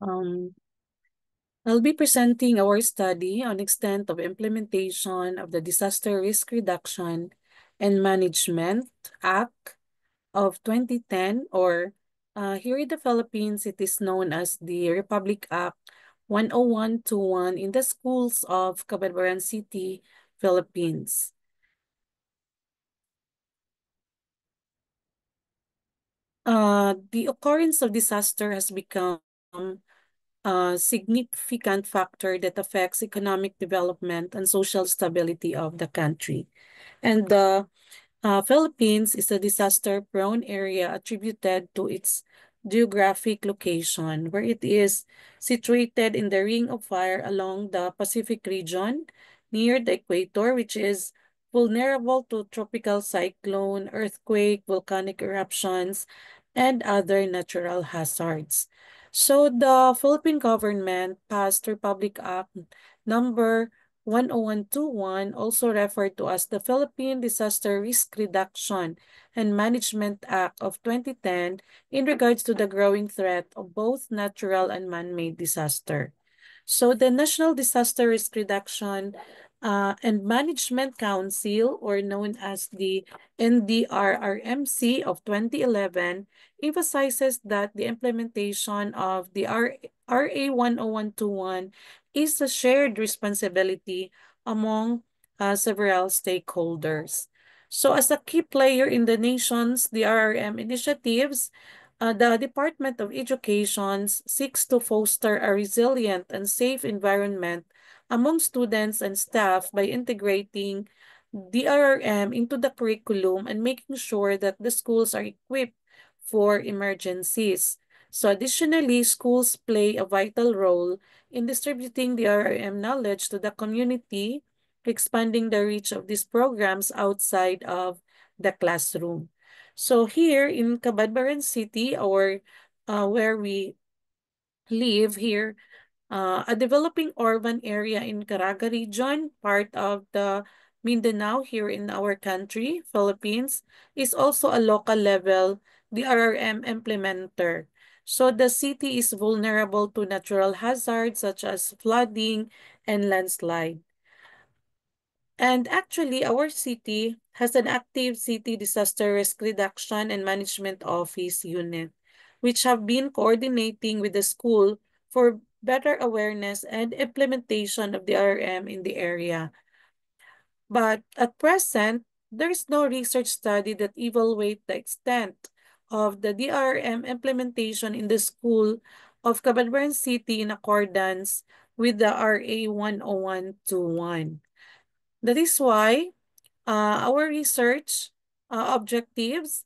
Um, I'll be presenting our study on extent of implementation of the Disaster Risk Reduction and Management Act of 2010, or here in the Philippines, it is known as the Republic Act 10121 in the schools of Cabanatuan City, Philippines. The occurrence of disaster has become a significant factor that affects economic development and social stability of the country. And the Philippines is a disaster-prone area attributed to its geographic location, where it is situated in the Ring of Fire along the Pacific region near the equator, which is vulnerable to tropical cyclone, earthquake, volcanic eruptions, and other natural hazards. So the Philippine government passed Republic Act number 10121, also referred to as the Philippine Disaster Risk Reduction and Management Act of 2010, in regards to the growing threat of both natural and man-made disaster. So the National Disaster Risk Reduction and Management Council, or known as the NDRRMC of 2011, emphasizes that the implementation of the RA 10121 is a shared responsibility among several stakeholders. So as a key player in the nation's DRRM initiatives, the Department of Education seeks to foster a resilient and safe environment among students and staff by integrating DRRM into the curriculum and making sure that the schools are equipped for emergencies. So additionally, schools play a vital role in distributing the RRM knowledge to the community, expanding the reach of these programs outside of the classroom. So here in Cabadbaran City, or where we live here, a developing urban area in Caraga region, part of the Mindanao here in our country, Philippines, is also a local level DRRM implementer. So the city is vulnerable to natural hazards such as flooding and landslide. And actually, our city has an active city disaster risk reduction and management office unit, which have been coordinating with the school for better awareness and implementation of the RM in the area. But at present, there is no research study that evaluate the extent of the DRM implementation in the school of Cabanatuan City in accordance with the RA 10121. That is why our research objectives,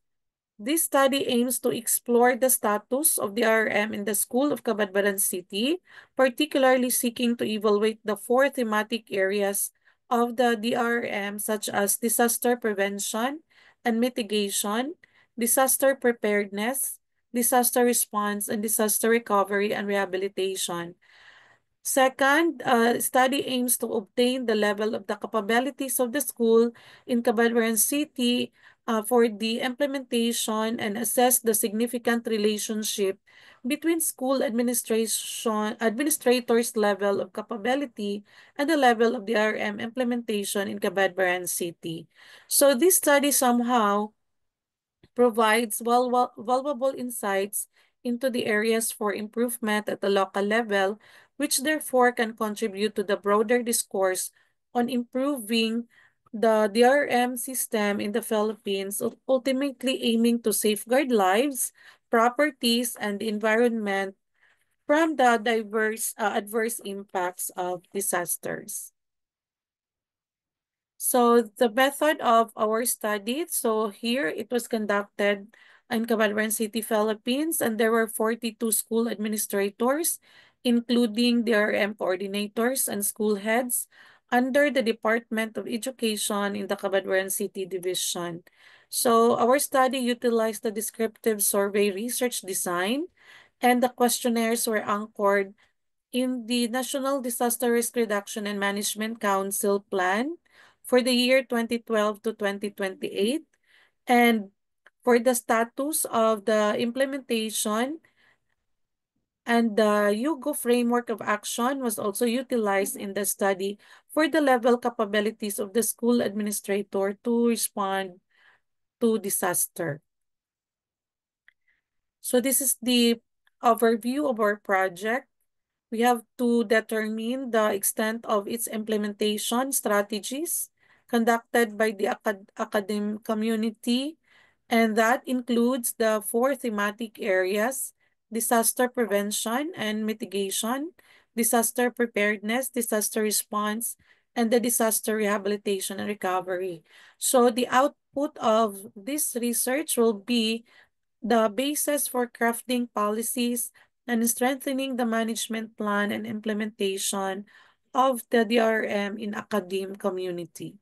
this study aims to explore the status of the RM in the School of Cabanatuan City, particularly seeking to evaluate the four thematic areas of the DRM, such as disaster prevention and mitigation, disaster preparedness, disaster response, and disaster recovery and rehabilitation. Second, study aims to obtain the level of the capabilities of the school in Cabanatuan City for the implementation and assess the significant relationship between school administrators' level of capability and the level of the RM implementation in Cabanatuan City. So this study somehow provides valuable insights into the areas for improvement at the local level, which therefore can contribute to the broader discourse on improving the DRM system in the Philippines, ultimately aiming to safeguard lives, properties, and the environment from the diverse adverse impacts of disasters. So the method of our study, so here it was conducted in Cabanatuan City, Philippines, and there were 42 school administrators, including DRM coordinators and school heads under the Department of Education in the Cabanatuan City Division. So our study utilized the descriptive survey research design, and the questionnaires were anchored in the National Disaster Risk Reduction and Management Council plan for the year 2012 to 2028, and for the status of the implementation And the Yugo framework of action was also utilized in the study for the level capabilities of the school administrator to respond to disaster. So this is the overview of our project. We have to determine the extent of its implementation strategies conducted by the academic community, and that includes the four thematic areas: disaster prevention and mitigation, disaster preparedness, disaster response, and the disaster rehabilitation and recovery. So the output of this research will be the basis for crafting policies and strengthening the management plan and implementation of the DRM in academe community.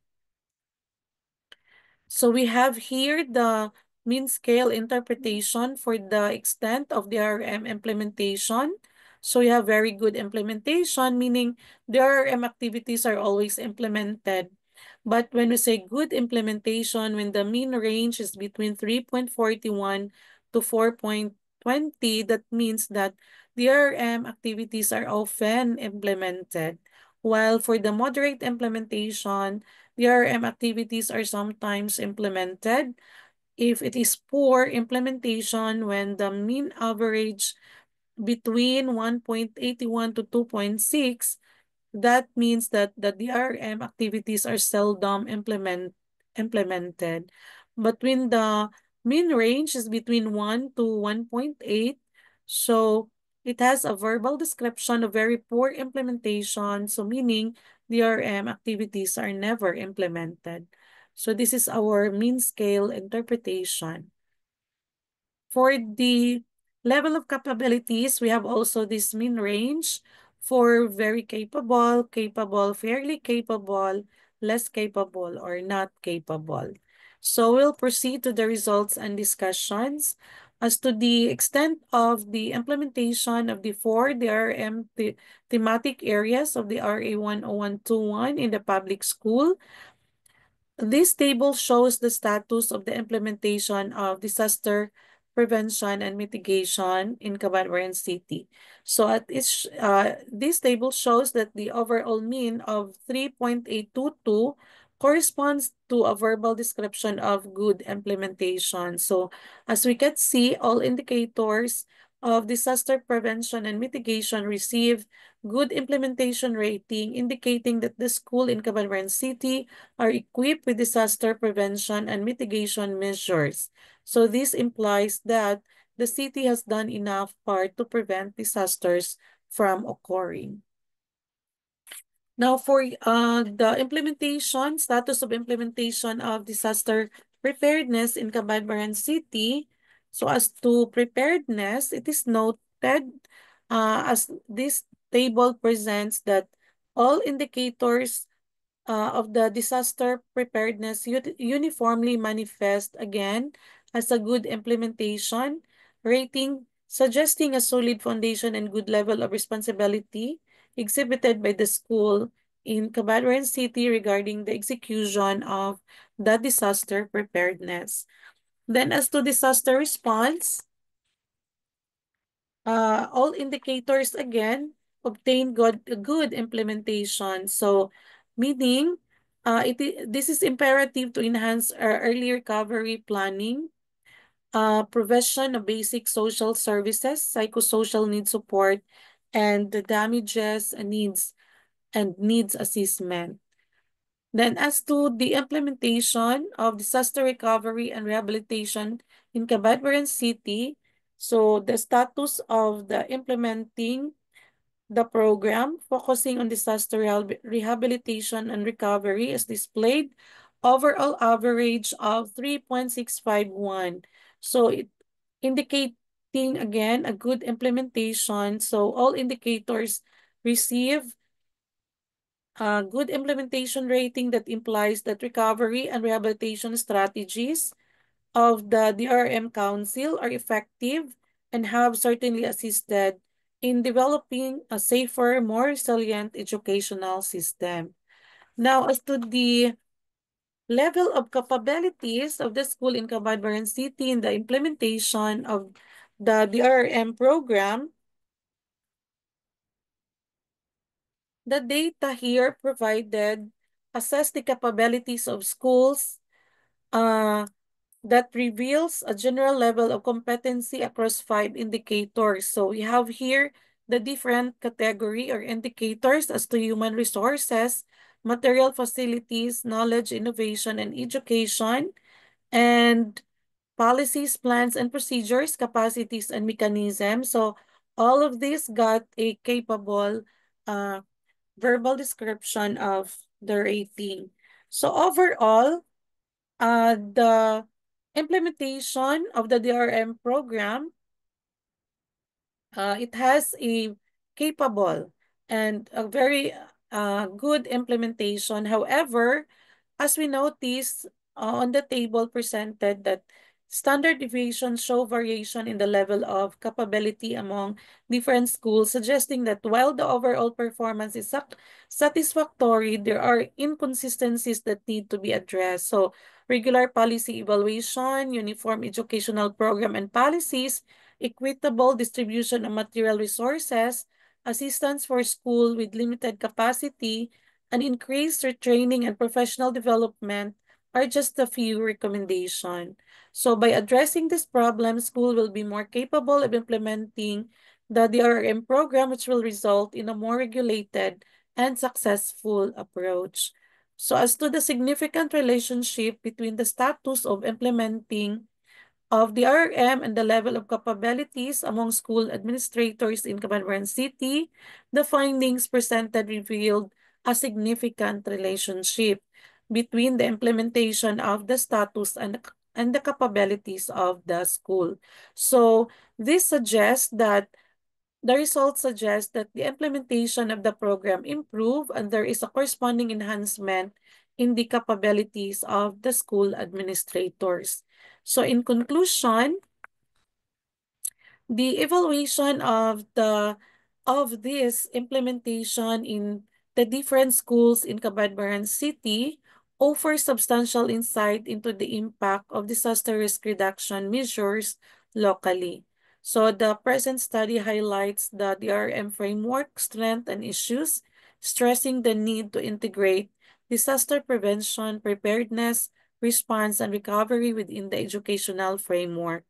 So we have here the mean scale interpretation for the extent of the RM implementation. So we have very good implementation, meaning the RM activities are always implemented. But when we say good implementation, when the mean range is between 3.41 to 4.20, that means that the RM activities are often implemented. While for the moderate implementation, DRM activities are sometimes implemented. If it is poor implementation, when the mean average between 1.81 to 2.6, that means that the DRM activities are seldom implemented. But when the mean range is between 1 to 1.8, so it has a verbal description of very poor implementation, so meaning DRM activities are never implemented. So this is our mean scale interpretation. For the level of capabilities, we have also this mean range for very capable, capable, fairly capable, less capable, or not capable. So we'll proceed to the results and discussions. As to the extent of the implementation of the four DRM thematic areas of the RA 10121 in the public school, this table shows the status of the implementation of disaster prevention and mitigation in Cabanatuan City. So this table shows that the overall mean of 3.822 corresponds to a verbal description of good implementation. So as we can see, all indicators of disaster prevention and mitigation receive good implementation rating, indicating that the school in Cabanatuan City are equipped with disaster prevention and mitigation measures. So this implies that the city has done enough part to prevent disasters from occurring. Now for the implementation, status of implementation of disaster preparedness in Cabanatuan City. So as to preparedness, it is noted as this table presents that all indicators of the disaster preparedness uniformly manifest again as a good implementation rating, suggesting a solid foundation and good level of responsibility exhibited by the school in Cabanatuan City regarding the execution of the disaster preparedness. Then as to disaster response, all indicators again obtain good implementation. So meaning this is imperative to enhance our early recovery planning, provision of basic social services, psychosocial need support, and the damages and needs assessment. Then as to the implementation of disaster recovery and rehabilitation in Cabanatuan City, so the status of the implementing the program focusing on disaster rehabilitation and recovery is displayed overall average of 3.651. So it indicating again a good implementation. So all indicators receive a good implementation rating that implies that recovery and rehabilitation strategies of the DRM Council are effective and have certainly assisted in developing a safer, more resilient educational system. Now, as to the level of capabilities of the school in Cabanatuan City in the implementation of the DRM program, the data here provided assess the capabilities of schools uh, that reveals a general level of competency across 5 indicators. So we have here the different category or indicators as to human resources, material facilities, knowledge, innovation, and education, and policies, plans, and procedures, capacities, and mechanisms. So all of this got a capable uh, verbal description of the rating. So overall, the implementation of the DRM program, it has a capable and a very good implementation. However, as we noticed on the table presented that standard deviations show variation in the level of capability among different schools, suggesting that while the overall performance is satisfactory, there are inconsistencies that need to be addressed. So, regular policy evaluation, uniform educational program and policies, equitable distribution of material resources, assistance for school with limited capacity, and increased retraining and professional development are just a few recommendations. So by addressing this problem, school will be more capable of implementing the DRM program, which will result in a more regulated and successful approach. So as to the significant relationship between the status of implementing of the RRM and the level of capabilities among school administrators in Cabanatuan City, the findings presented revealed a significant relationship between the implementation of the status and the capabilities of the school. So this suggests that the results suggest that the implementation of the program improve and there is a corresponding enhancement in the capabilities of the school administrators. So in conclusion, the evaluation of this implementation in the different schools in Cabadbaran City offers substantial insight into the impact of disaster risk reduction measures locally. So the present study highlights the DRM framework strength and issues, stressing the need to integrate disaster prevention, preparedness, response, and recovery within the educational framework.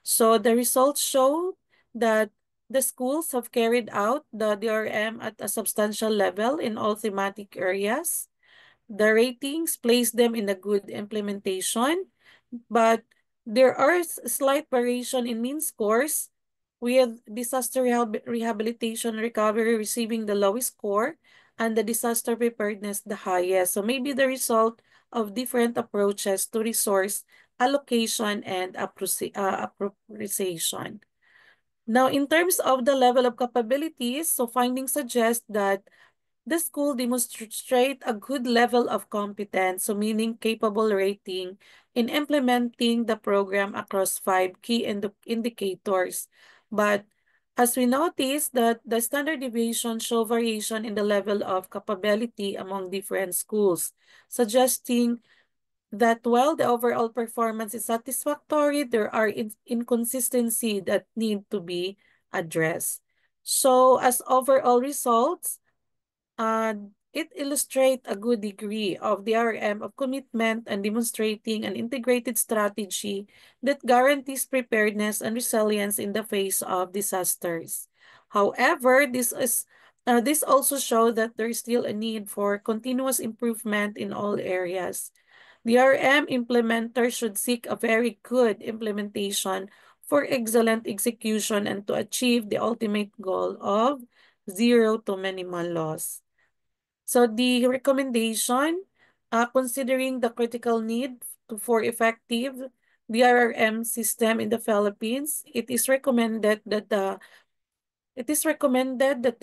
So the results show that the schools have carried out the DRM at a substantial level in all thematic areas. The ratings place them in a good implementation, but there are slight variation in mean scores, with disaster rehabilitation recovery receiving the lowest score and the disaster preparedness the highest. So maybe the result of different approaches to resource allocation and appropriation. Now, in terms of the level of capabilities, so findings suggest that the school demonstrate a good level of competence, so meaning capable rating, in implementing the program across 5 key indicators. But as we notice that the standard deviation show variation in the level of capability among different schools, suggesting that while the overall performance is satisfactory, there are inconsistency that need to be addressed. So as overall results, it illustrates a good degree of the RM of commitment and demonstrating an integrated strategy that guarantees preparedness and resilience in the face of disasters. However, this also shows that there is still a need for continuous improvement in all areas. The RM implementer should seek a very good implementation for excellent execution and to achieve the ultimate goal of zero to minimal loss. So the recommendation, considering the critical need for effective DRRM system in the Philippines, it is recommended that the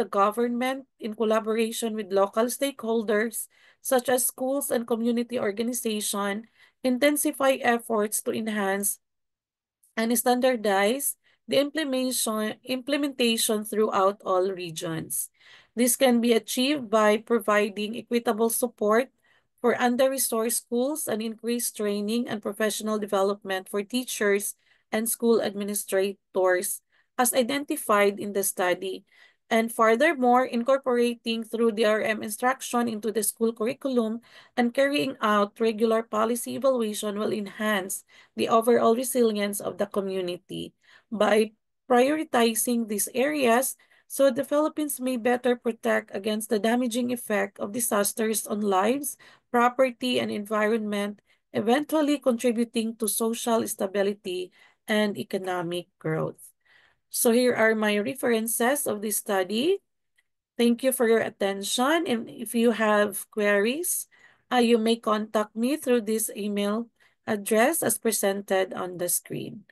government, in collaboration with local stakeholders such as schools and community organization, intensify efforts to enhance and standardize the implementation throughout all regions. This can be achieved by providing equitable support for under-resourced schools and increased training and professional development for teachers and school administrators as identified in the study. And furthermore, incorporating through DRM instruction into the school curriculum and carrying out regular policy evaluation will enhance the overall resilience of the community. By prioritizing these areas, so the Philippines may better protect against the damaging effect of disasters on lives, property, and environment, eventually contributing to social stability and economic growth. So here are my references of this study. Thank you for your attention. And if you have queries, you may contact me through this email address as presented on the screen.